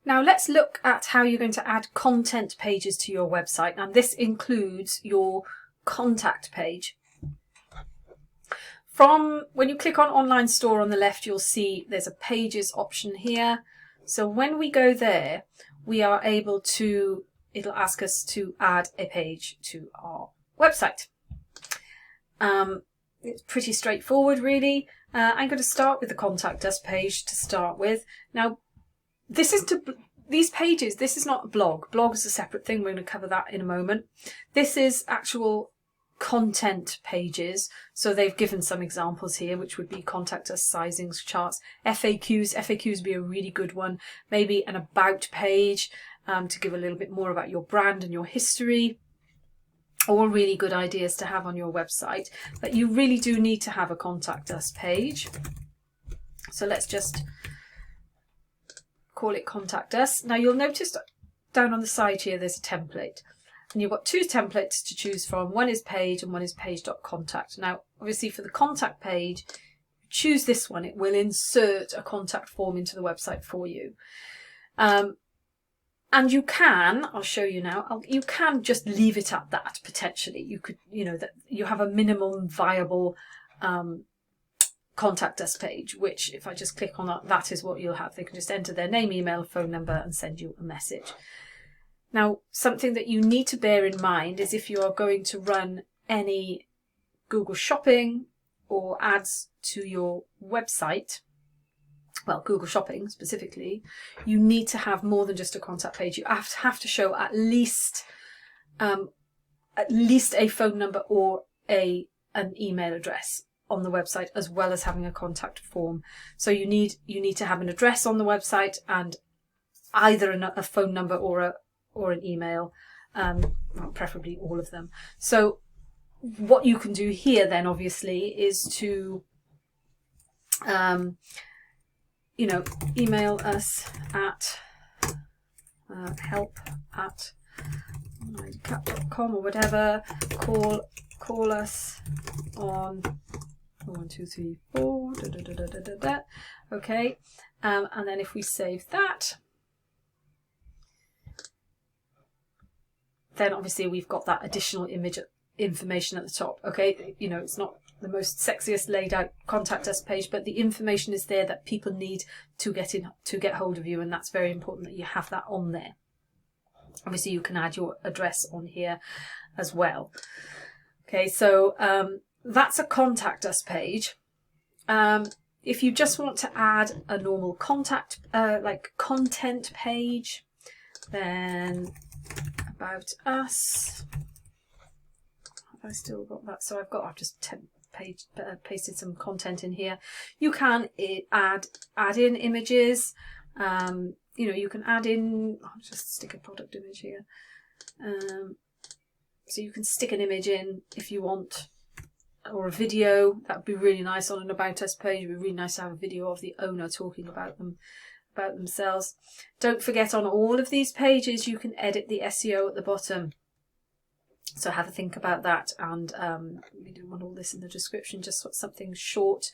Now let's look at how you're going to add content pages to your website, and this includes your contact page. From when you click on Online Store on the left, you'll see there's a Pages option here. So when we go there, we are able to, it'll ask us to add a page to our website. It's pretty straightforward, really. I'm going to start with the Contact Us page to start with. Now, these pages, this is not a blog. Blog is a separate thing. We're going to cover that in a moment. This is actual content pages. So they've given some examples here, which would be contact us, sizings, charts, FAQs. FAQs would be a really good one. Maybe an about page to give a little bit more about your brand and your history. All really good ideas to have on your website. But you really do need to have a contact us page. So let's just call it Contact Us. Now you'll notice down on the side here there's a template, and you've got two templates to choose from. One is page and one is page.contact. Now obviously for the contact page, choose this one. It will insert a contact form into the website for you. And you can, I'll show you now, you can just leave it at that potentially. You could, that you have a minimum viable Contact Us page, which if I just click on that, that is what you'll have. They can just enter their name, email, phone number and send you a message. Now, something that you need to bear in mind is if you are going to run any Google Shopping or ads to your website, well, Google Shopping specifically, you need to have more than just a contact page. You have to show at least a phone number or an email address on the website, as well as having a contact form. So you need to have an address on the website and either a phone number or an email, preferably all of them. So what you can do here then obviously is to email us at help@untitled.com or whatever. Call us on 1, 2, 3, 4. Okay, and then if we save that, then obviously we've got that additional image information at the top. Okay, it's not the most sexiest laid out contact us page, but the information is there that people need to get hold of you, and that's very important that you have that on there. Obviously you can add your address on here as well. Okay, so that's a contact us page. If you just want to add a normal content page, then about us. Have I still got that? So I've just pasted some content in here. You can add in images. You can add in. I'll just stick a product image here. So you can stick an image in if you want, or a video. That would be really nice on an About Us page. It would be really nice to have a video of the owner talking about themselves. Don't forget, on all of these pages you can edit the SEO at the bottom. So have a think about that, and we don't want all this in the description, just something short,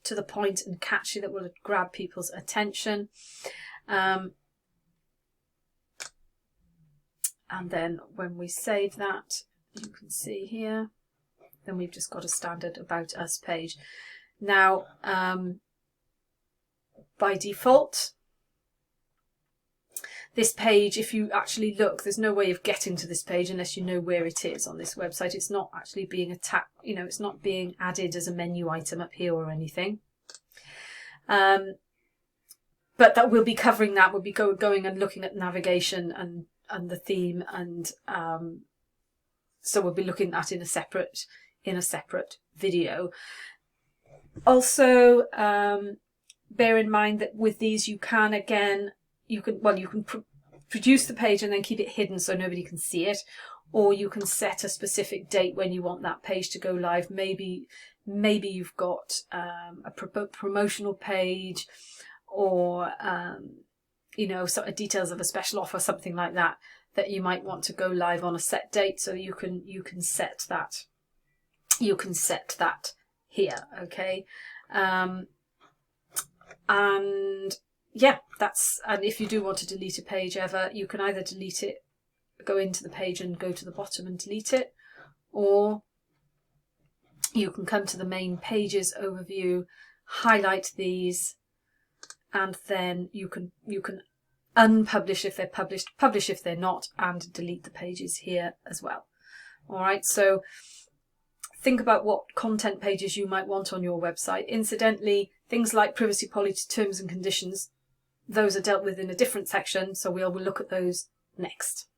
to the point and catchy that will grab people's attention. And then when we save that, you can see here, then we've just got a standard About Us page. Now, by default, this page, if you actually look, there's no way of getting to this page unless you know where it is on this website. It's not actually being it's not being added as a menu item up here or anything. But that we'll be covering that. We'll be going and looking at navigation and the theme, and so we'll be looking at in a separate video. Also, bear in mind that with these you can produce the page and then keep it hidden so nobody can see it, or you can set a specific date when you want that page to go live. Maybe you've got a promotional page, or sort of details of a special offer, something like that you might want to go live on a set date. So you can set that. You can set that here, okay? And yeah, and if you do want to delete a page ever, you can either delete it, go into the page and go to the bottom and delete it, or you can come to the main pages overview, highlight these, and then you can unpublish if they're published, publish if they're not, and delete the pages here as well. All right, so think about what content pages you might want on your website. Incidentally, things like privacy policy, terms and conditions, those are dealt with in a different section, so we'll look at those next.